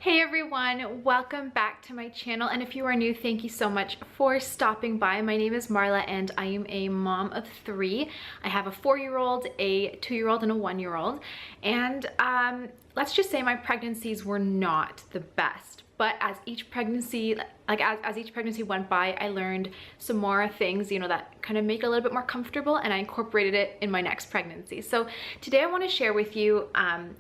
Hey everyone, welcome back to my channel, and if you are new, thank you so much for stopping by. My name is Marla and I am a mom of 3. I have a 4-year-old, a 2-year-old, and a 1-year-old, and let's just say my pregnancies were not the best. But as each pregnancy, as each pregnancy went by, I learned some more things, that kind of make it a little bit more comfortable, and I incorporated it in my next pregnancy. So today I want to share with you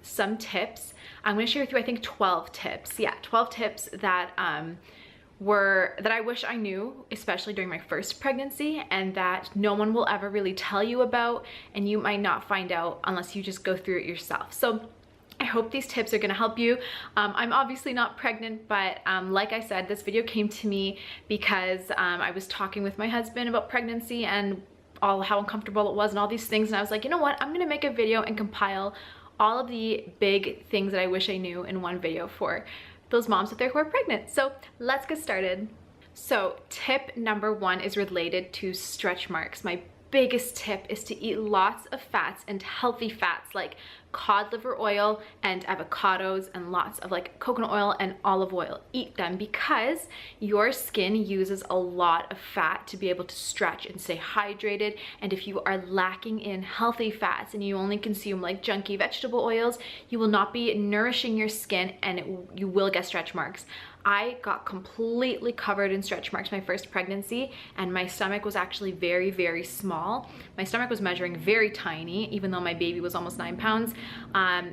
some tips. I'm going to share with you, I think, 12 tips. Yeah, 12 tips that that I wish I knew, especially during my first pregnancy, and that no one will ever really tell you about, and you might not find out unless you just go through it yourself. So I hope these tips are going to help you. I'm obviously not pregnant, but like I said, this video came to me because I was talking with my husband about pregnancy and how uncomfortable it was and all these things, and I was like, you know what, I'm going to make a video and compile all of the big things that I wish I knew in one video for those moms out there who are pregnant. So let's get started. So tip number 1 is related to stretch marks. My biggest tip is to eat lots of fats and healthy fats like cod liver oil and avocados, and lots of like coconut oil and olive oil. Eat them because your skin uses a lot of fat to be able to stretch and stay hydrated, and if you are lacking in healthy fats and you only consume like junky vegetable oils, you will not be nourishing your skin, and you will get stretch marks. I got completely covered in stretch marks my first pregnancy, and my stomach was actually very, very small. My stomach was measuring very tiny, even though my baby was almost 9 pounds.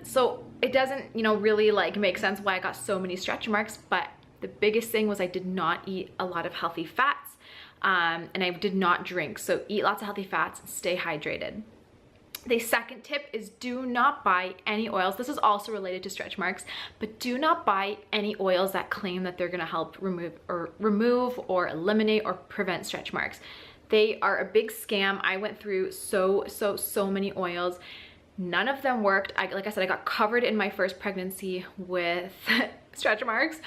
So it doesn't, really like make sense why I got so many stretch marks, but the biggest thing was I did not eat a lot of healthy fats, and I did not drink. So eat lots of healthy fats and stay hydrated. The second tip is do not buy any oils. This is also related to stretch marks, but do not buy any oils that claim that they're going to help remove or eliminate or prevent stretch marks. They are a big scam. I went through so many oils. None of them worked. Like I said, I got covered in my first pregnancy with stretch marks,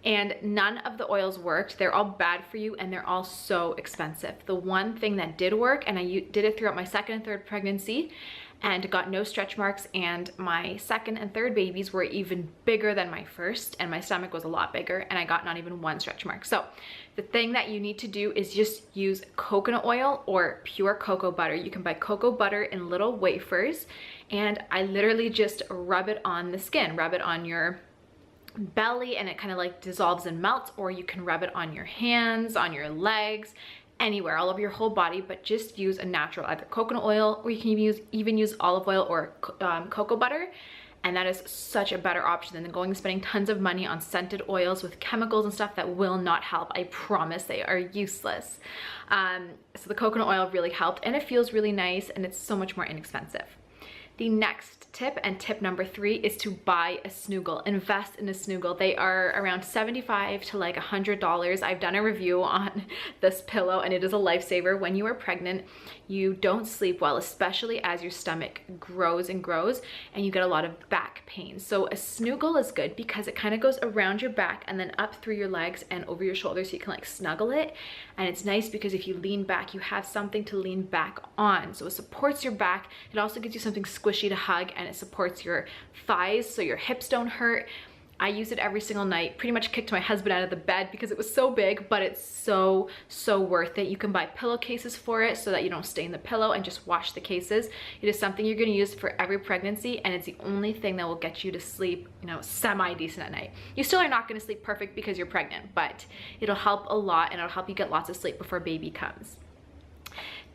and none of the oils worked. They're all bad for you, and they're all so expensive. The one thing that did work, and I did it throughout my second and third pregnancy, and got no stretch marks, and my second and third babies were even bigger than my first, and my stomach was a lot bigger, and I got not even one stretch mark. So the thing that you need to do is just use coconut oil or pure cocoa butter. You can buy cocoa butter in little wafers, and I literally just rub it on the skin, rub it on your belly, and it kind of like dissolves and melts, or you can rub it on your hands, on your legs, anywhere, all over your whole body, but just use a natural, either coconut oil, or you can even use olive oil or cocoa butter, and that is such a better option than going and spending tons of money on scented oils with chemicals and stuff that will not help. I promise they are useless. So the coconut oil really helped, and it feels really nice, and it's so much more inexpensive. The next tip, and tip number 3, is to buy a Snuggle. Invest in a Snuggle. They are around $75 to like $100. I've done a review on this pillow, and it is a lifesaver. When you are pregnant, you don't sleep well, especially as your stomach grows and grows, and you get a lot of back pain. So a Snuggle is good because it kind of goes around your back and then up through your legs and over your shoulders, so you can like snuggle it. And it's nice because if you lean back, you have something to lean back on. So it supports your back. It also gives you something squishy to hug, and it supports your thighs so your hips don't hurt. I use it every single night. Pretty much kicked my husband out of the bed because it was so big, but it's so worth it. You can buy pillowcases for it so that you don't stain the pillow, and just wash the cases. It is something you're going to use for every pregnancy, and it's the only thing that will get you to sleep, semi-decent at night. You still are not going to sleep perfect because you're pregnant, but it'll help a lot, and it'll help you get lots of sleep before baby comes.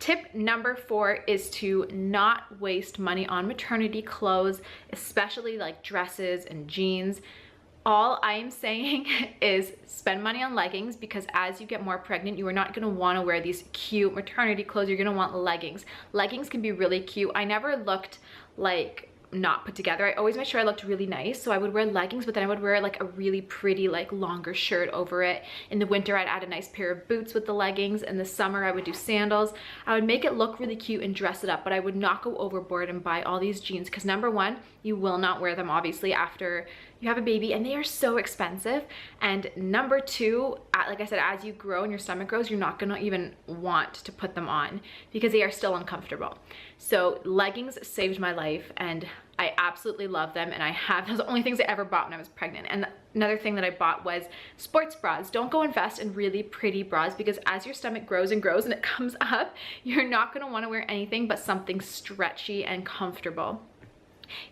Tip number 4 is to not waste money on maternity clothes, especially like dresses and jeans. All I am saying is spend money on leggings, because as you get more pregnant, you are not going to want to wear these cute maternity clothes. You're going to want leggings. Leggings can be really cute. I never looked like not put together. I always made sure I looked really nice, so I would wear leggings, but then I would wear like a really pretty like longer shirt over it. In the winter, I'd add a nice pair of boots with the leggings. In the summer, I would do sandals. I would make it look really cute and dress it up, but I would not go overboard and buy all these jeans, because number 1, you will not wear them obviously after you have a baby, and they are so expensive. And number 2, like I said, as you grow and your stomach grows, you're not gonna even want to put them on because they are still uncomfortable. So leggings saved my life, and I absolutely love them, and I have, those are the only things I ever bought when I was pregnant. And another thing that I bought was sports bras. Don't go invest in really pretty bras, because as your stomach grows and grows and it comes up, you're not gonna wanna wear anything but something stretchy and comfortable.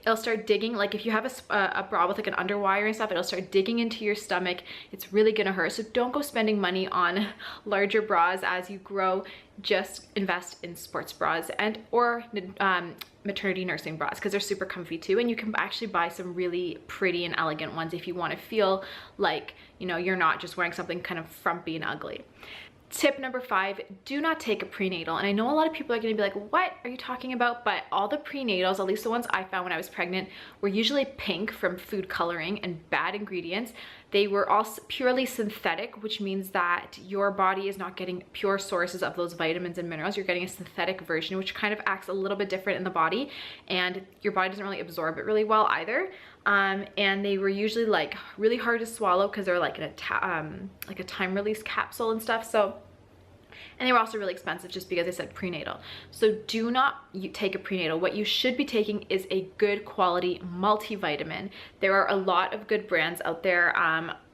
It'll start digging, like if you have a bra with like an underwire and stuff, it'll start digging into your stomach. It's really gonna hurt. So don't go spending money on larger bras as you grow. Just invest in sports bras or maternity nursing bras, because they're super comfy too, and you can actually buy some really pretty and elegant ones if you want to feel like, you know, you're not just wearing something kind of frumpy and ugly. Tip number 5, do not take a prenatal. And I know a lot of people are gonna be like, what are you talking about? But all the prenatals, at least the ones I found when I was pregnant, were usually pink from food coloring and bad ingredients. They were all purely synthetic, which means that your body is not getting pure sources of those vitamins and minerals. You're getting a synthetic version, which kind of acts a little bit different in the body, and your body doesn't really absorb it really well either. And they were usually like really hard to swallow because they're like in a time release capsule and stuff. And they were also really expensive just because I said prenatal. So do not take a prenatal. What you should be taking is a good quality multivitamin. There are a lot of good brands out there.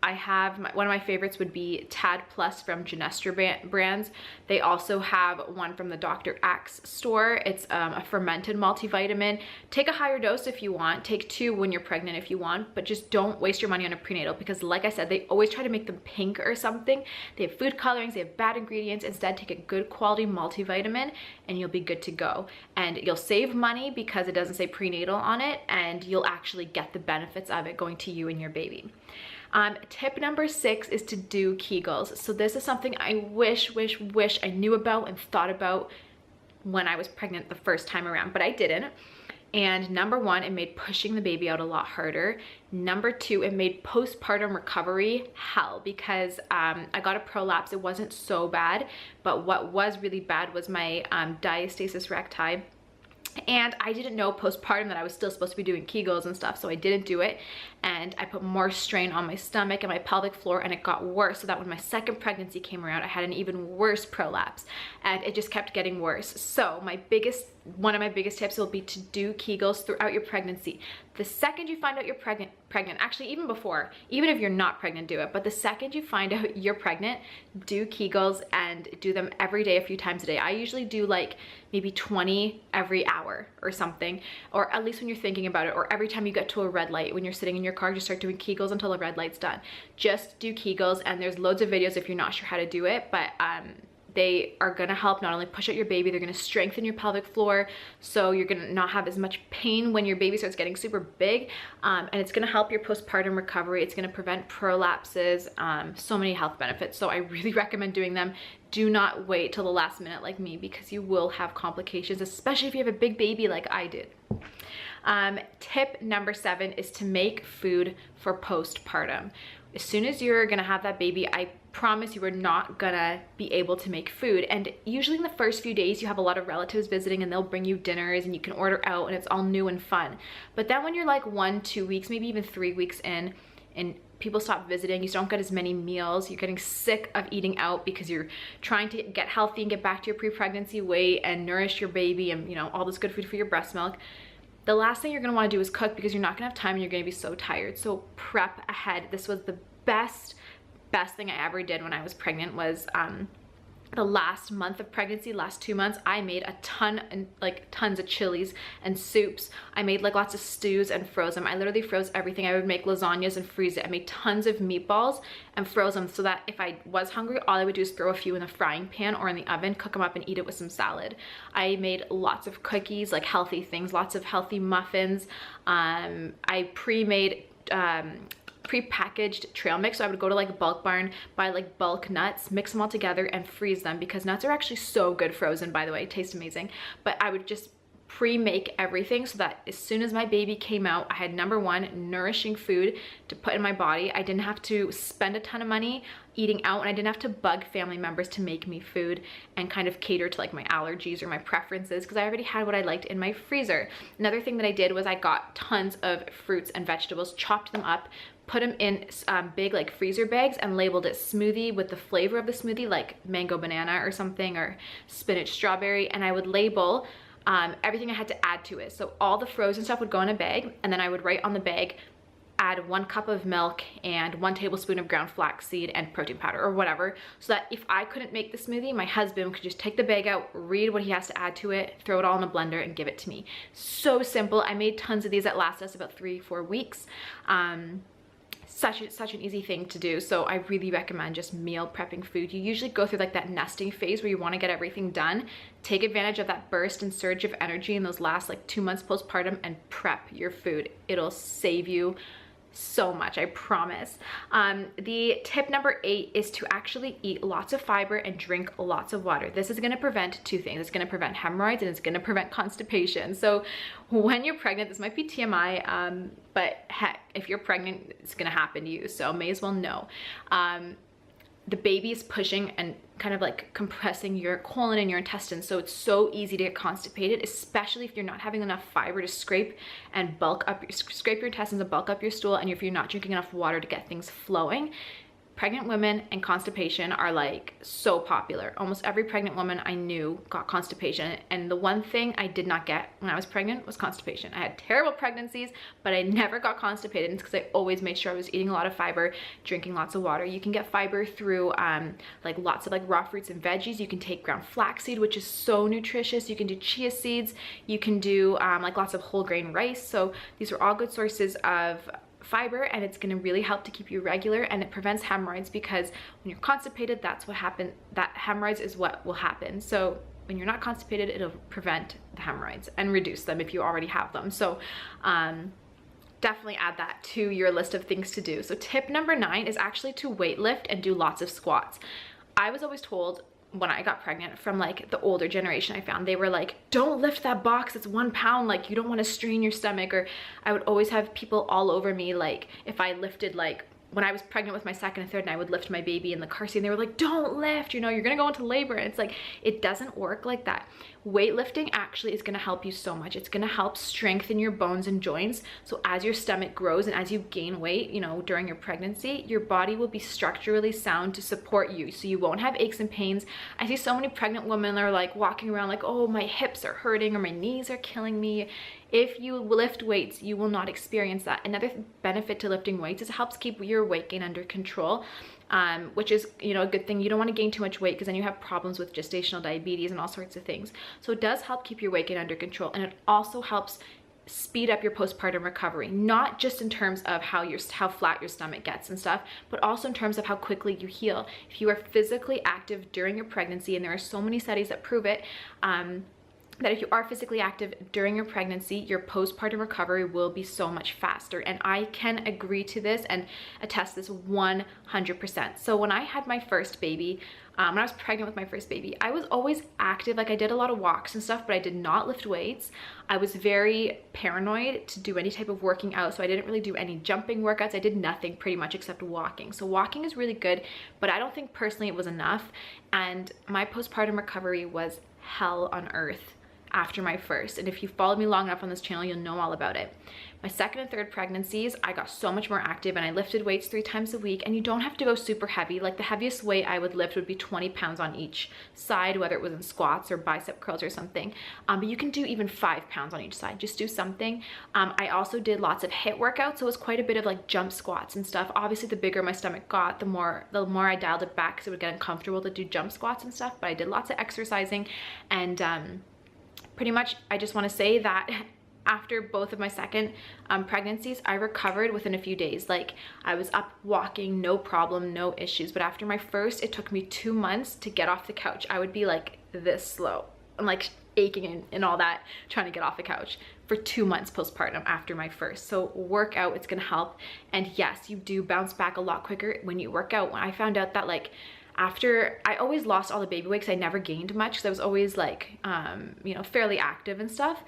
I have, one of my favorites would be Tad Plus from Genestra brands. They also have one from the Dr. Axe store. It's a fermented multivitamin. Take a higher dose if you want. Take 2 when you're pregnant if you want, but just don't waste your money on a prenatal, because like I said, they always try to make them pink or something. They have food colorings, they have bad ingredients. Instead, take a good quality multivitamin and you'll be good to go. And you'll save money because it doesn't say prenatal on it, and you'll actually get the benefits of it going to you and your baby. Tip number 6 is to do Kegels. So this is something I wish I knew about and thought about when I was pregnant the first time around, but I didn't. And number 1, it made pushing the baby out a lot harder. Number 2, it made postpartum recovery hell, because I got a prolapse. It wasn't so bad, but what was really bad was my diastasis recti. And I didn't know postpartum that I was still supposed to be doing Kegels and stuff, so I didn't do it. And I put more strain on my stomach and my pelvic floor, and it got worse, so that when my second pregnancy came around, I had an even worse prolapse, and it just kept getting worse. So one of my biggest tips will be to do Kegels throughout your pregnancy. The second you find out you're pregnant, actually even before, even if you're not pregnant, do it. But the second you find out you're pregnant, do Kegels, and do them every day, a few times a day. I usually do like maybe 20 every hour or something, or at least when you're thinking about it, or every time you get to a red light, when you're sitting in your car, just start doing Kegels until the red light's done. Just do Kegels, and there's loads of videos if you're not sure how to do it, but they are gonna help not only push out your baby, they're gonna strengthen your pelvic floor, so you're gonna not have as much pain when your baby starts getting super big, and it's gonna help your postpartum recovery. It's gonna prevent prolapses, so many health benefits. So I really recommend doing them. Do not wait till the last minute like me, because you will have complications, especially if you have a big baby like I did. Tip number 7 is to make food for postpartum. As soon as you're gonna have that baby, I promise you are not gonna be able to make food. And usually in the first few days, you have a lot of relatives visiting, and they'll bring you dinners and you can order out, and it's all new and fun. But then when you're like 1, 2 weeks, maybe even 3 weeks in, and people stop visiting, you don't get as many meals, you're getting sick of eating out because you're trying to get healthy and get back to your pre-pregnancy weight and nourish your baby and, you know, all this good food for your breast milk. The last thing you're gonna wanna do is cook, because you're not gonna have time and you're gonna be so tired. So prep ahead. This was the best thing I ever did when I was pregnant. Was the last month of pregnancy, last 2 months, I made a ton, and like tons of chilies and soups. I made like lots of stews and froze them. I literally froze everything. I would make lasagnas and freeze it. I made tons of meatballs and froze them, so that if I was hungry, all I would do is throw a few in the frying pan or in the oven, cook them up and eat it with some salad. I made lots of cookies, like healthy things, lots of healthy muffins. I pre-made pre-packaged trail mix. So I would go to like Bulk Barn, buy like bulk nuts, mix them all together and freeze them, because nuts are actually so good frozen, by the way, taste amazing. But I would just pre-make everything so that as soon as my baby came out, I had number 1, nourishing food to put in my body. I didn't have to spend a ton of money eating out, and I didn't have to bug family members to make me food and kind of cater to like my allergies or my preferences, because I already had what I liked in my freezer. Another thing that I did was I got tons of fruits and vegetables, chopped them up, put them in big like freezer bags, and labeled it smoothie with the flavor of the smoothie, like mango banana or something, or spinach strawberry. And I would label everything I had to add to it. So all the frozen stuff would go in a bag, and then I would write on the bag, add 1 cup of milk and 1 tablespoon of ground flaxseed and protein powder or whatever, so that if I couldn't make the smoothie, my husband could just take the bag out, read what he has to add to it, throw it all in a blender and give it to me. So simple. I made tons of these that last us about 3-4 weeks. Such an easy thing to do. So I really recommend just meal prepping food. You usually go through like that nesting phase where you want to get everything done. Take advantage of that burst and surge of energy in those last like 2 months postpartum and prep your food. It'll save you so much, I promise. The tip number 8 is to actually eat lots of fiber and drink lots of water. This is going to prevent 2 things. It's going to prevent hemorrhoids and it's going to prevent constipation. So when you're pregnant, this might be TMI, but heck, if you're pregnant, it's going to happen to you. So may as well know. The baby is pushing and kind of like compressing your colon and your intestines. So it's so easy to get constipated, especially if you're not having enough fiber to scrape and scrape your intestines and bulk up your stool, and if you're not drinking enough water to get things flowing. Pregnant women and constipation are like so popular. Almost every pregnant woman I knew got constipation, and the one thing I did not get when I was pregnant was constipation. I had terrible pregnancies, but I never got constipated. It's because I always made sure I was eating a lot of fiber, drinking lots of water. You can get fiber through like lots of like raw fruits and veggies. You can take ground flaxseed, which is so nutritious. You can do chia seeds. You can do like lots of whole grain rice. So these are all good sources of fiber, and it's going to really help to keep you regular, and it prevents hemorrhoids, because when you're constipated, that's what happened. That hemorrhoids is what will happen. So when you're not constipated, it'll prevent the hemorrhoids and reduce them if you already have them. So definitely add that to your list of things to do. So tip number 9 is actually to weight lift and do lots of squats. I was always told when I got pregnant from like the older generation, I found they were like, don't lift that box, it's 1 pound, like you don't want to strain your stomach. Or I would always have people all over me, like if I lifted, like when I was pregnant with my second and third and I would lift my baby in the car seat, and they were like, don't lift, you know, you're gonna go into labor. And it's like, it doesn't work like that. Weightlifting actually is gonna help you so much. It's gonna help strengthen your bones and joints. So as your stomach grows and as you gain weight, you know, during your pregnancy, your body will be structurally sound to support you. So you won't have aches and pains. I see so many pregnant women are like walking around like, oh, my hips are hurting or my knees are killing me. If you lift weights, you will not experience that. Another benefit to lifting weights is it helps keep your weight gain under control, which is, you know, a good thing. You don't want to gain too much weight because then you have problems with gestational diabetes and all sorts of things. So it does help keep your weight gain under control, and it also helps speed up your postpartum recovery, not just in terms of how flat your stomach gets and stuff, but also in terms of how quickly you heal. If you are physically active during your pregnancy, and there are so many studies that prove it, that if you are physically active during your pregnancy, your postpartum recovery will be so much faster. And I can agree to this and attest this 100%. So when I had my first baby, when I was pregnant with my first baby, I was always active. Like I did a lot of walks and stuff, but I did not lift weights. I was very paranoid to do any type of working out. So I didn't really do any jumping workouts. I did nothing pretty much except walking. So walking is really good, but I don't think personally it was enough. And my postpartum recovery was hell on earth after my first. And if you followed me long enough on this channel, you'll know all about it. My second and third pregnancies, I got so much more active, and I lifted weights 3 times a week. And you don't have to go super heavy. Like the heaviest weight I would lift would be 20 pounds on each side, whether it was in squats or bicep curls or something. But you can do even 5 pounds on each side. Just do something. I also did lots of HIIT workouts, so it was quite a bit of like jump squats and stuff. Obviously, the bigger my stomach got, the more I dialed it back because it would get uncomfortable to do jump squats and stuff. But I did lots of exercising, and pretty much, I just want to say that after both of my second pregnancies, I recovered within a few days. Like I was up walking, no problem, no issues. But after my first, it took me 2 months to get off the couch. I would be like this slow. I'm like aching and all that, trying to get off the couch for 2 months postpartum after my first. So work out, it's gonna help. And yes, you do bounce back a lot quicker when you work out. When I found out that like, after, I always lost all the baby weight because I never gained much because I was always like, you know, fairly active and stuff.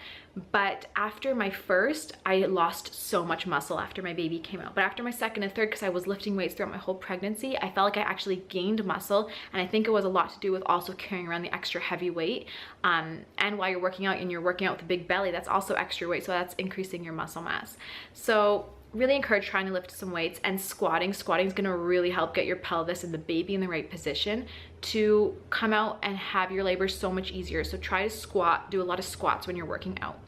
But after my first, I lost so much muscle after my baby came out. But after my second and third, because I was lifting weights throughout my whole pregnancy, I felt like I actually gained muscle. And I think it was a lot to do with also carrying around the extra heavy weight. And while you're working out and you're working out with a big belly, that's also extra weight. So that's increasing your muscle mass. So really encourage trying to lift some weights, and squatting. Squatting is going to really help get your pelvis and the baby in the right position to come out and have your labor so much easier. So try to squat, do a lot of squats when you're working out.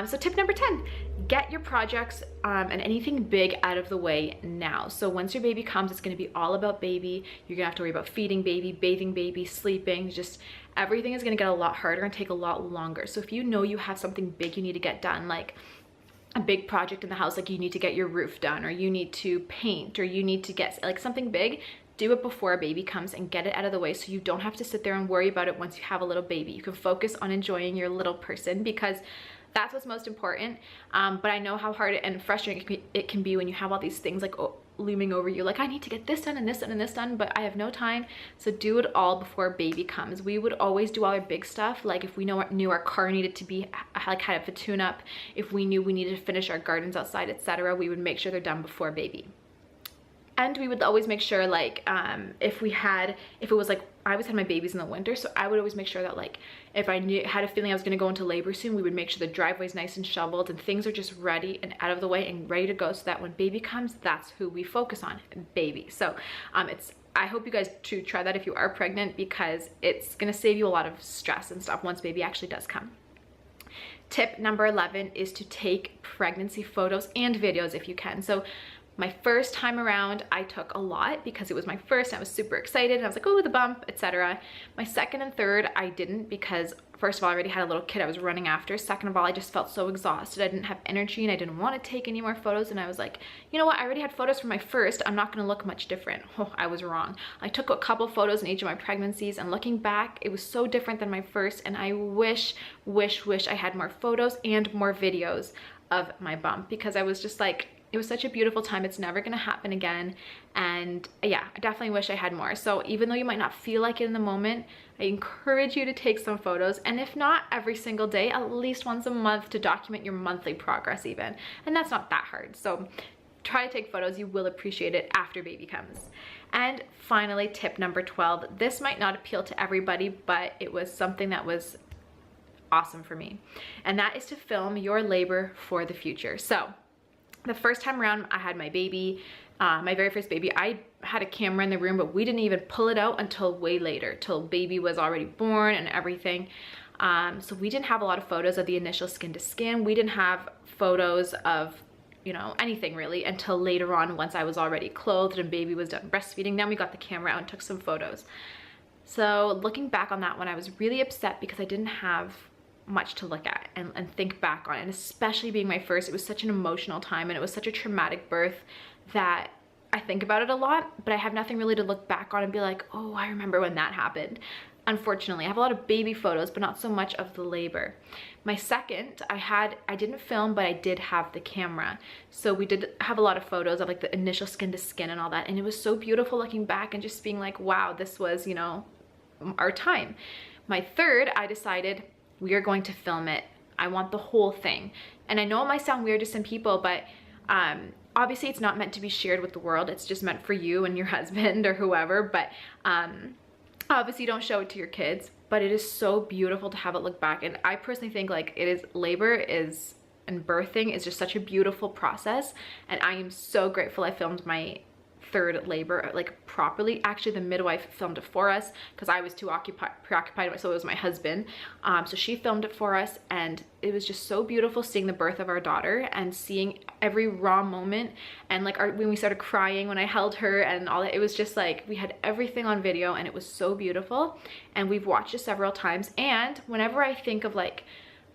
So tip number 10, get your projects and anything big out of the way now. So once your baby comes, it's going to be all about baby. You're going to have to worry about feeding baby, bathing baby, sleeping, just everything is going to get a lot harder and take a lot longer. So if you know you have something big you need to get done, like a big project in the house, like you need to get your roof done, or you need to paint, or you need to get like something big, do it before a baby comes and get it out of the way so you don't have to sit there and worry about it once you have a little baby. You can focus on enjoying your little person, because that's what's most important. But I know how hard and frustrating it can be when you have all these things like looming over you, like I need to get this done and this done and this done, but I have no time. So do it all before baby comes. We would always do all our big stuff, like if we knew our car needed to be like had a tune up, if we knew we needed to finish our gardens outside, etc., we would make sure they're done before baby. And we would always make sure, like if it was like I always had my babies in the winter, so I would always make sure that like if I had a feeling I was going to go into labor soon, we would make sure the driveway's nice and shoveled and things are just ready and out of the way and ready to go, so that when baby comes, that's who we focus on, baby. So I hope you guys to try that if you are pregnant, because it's going to save you a lot of stress and stuff once baby actually does come. Tip number 11 is to take pregnancy photos and videos if you can. So my first time around, I took a lot because it was my first. I was super excited and I was like, oh, the bump, etc. My second and third, I didn't, because first of all, I already had a little kid I was running after. Second of all, I just felt so exhausted. I didn't have energy and I didn't want to take any more photos. And I was like, you know what? I already had photos from my first. I'm not going to look much different. Oh, I was wrong. I took a couple photos in each of my pregnancies, and looking back, it was so different than my first. And I wish I had more photos and more videos of my bump, because I was just like, it was such a beautiful time. It's never gonna happen again. And yeah, I definitely wish I had more. So even though you might not feel like it in the moment, I encourage you to take some photos. And if not every single day, at least once a month, to document your monthly progress even. And that's not that hard. So try to take photos. You will appreciate it after baby comes. And finally, tip number 12. This might not appeal to everybody, but it was something that was awesome for me. And that is to film your labor for the future. So the first time around I had my baby, my very first baby, I had a camera in the room, but we didn't even pull it out until way later, till baby was already born and everything. So we didn't have a lot of photos of the initial skin to skin. We didn't have photos of, you know, anything really until later on, once I was already clothed and baby was done breastfeeding. Then we got the camera out and took some photos. So looking back on that one, I was really upset because I didn't have much to look at and think back on. And especially being my first, it was such an emotional time and it was such a traumatic birth that I think about it a lot, but I have nothing really to look back on and be like, oh, I remember when that happened. Unfortunately, I have a lot of baby photos, but not so much of the labor. My second, I didn't film, but I did have the camera. So we did have a lot of photos of like the initial skin to skin and all that. And it was so beautiful looking back and just being like, wow, this was, you know, our time. My third, I decided we are going to film it. I want the whole thing. And I know it might sound weird to some people, but obviously it's not meant to be shared with the world. It's just meant for you and your husband or whoever. But obviously don't show it to your kids, but it is so beautiful to have it look back. And I personally think like labor and birthing is just such a beautiful process. And I am so grateful I filmed my third labor like properly. Actually, the midwife filmed it for us because I was too preoccupied, so it was my husband. So she filmed it for us, and it was just so beautiful seeing the birth of our daughter and seeing every raw moment. And like when we started crying when I held her and all that, it was just like we had everything on video, and it was so beautiful. And we've watched it several times, and whenever I think of like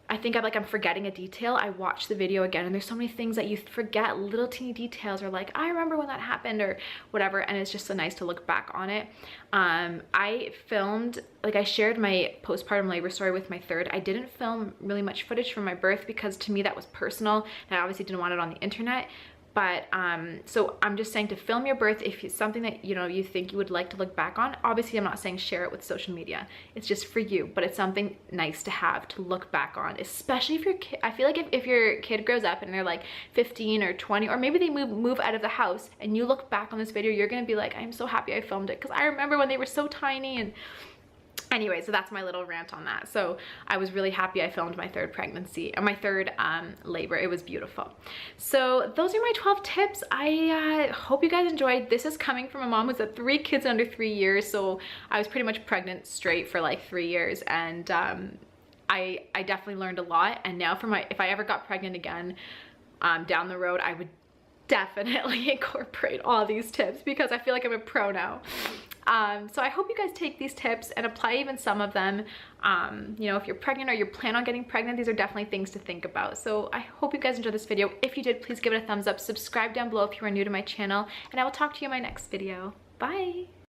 I'm forgetting a detail, I watch the video again, and there's so many things that you forget, little teeny details, or like, I remember when that happened or whatever, and it's just so nice to look back on it. I filmed, like I shared my postpartum labor story with my third. I didn't film really much footage from my birth because to me that was personal, and I obviously didn't want it on the internet. But so I'm just saying to film your birth if it's something that, you know, you think you would like to look back on. Obviously, I'm not saying share it with social media. It's just for you, but it's something nice to have to look back on, especially if your kid, I feel like if your kid grows up and they're like 15 or 20, or maybe they move out of the house and you look back on this video, you're gonna be like, I'm so happy I filmed it because I remember when they were so tiny. And Anyway, so that's my little rant on that. So I was really happy I filmed my third pregnancy, or my third labor. It was beautiful. So those are my 12 tips. I hope you guys enjoyed. This is coming from a mom who's had 3 kids under 3 years. So I was pretty much pregnant straight for like 3 years, and I definitely learned a lot. And now for if I ever got pregnant again down the road, I would definitely incorporate all these tips because I feel like I'm a pro now. So I hope you guys take these tips and apply even some of them. You know, if you're pregnant or you plan on getting pregnant, these are definitely things to think about. So I hope you guys enjoyed this video. If you did, please give it a thumbs up. Subscribe down below if you are new to my channel, and I will talk to you in my next video. Bye.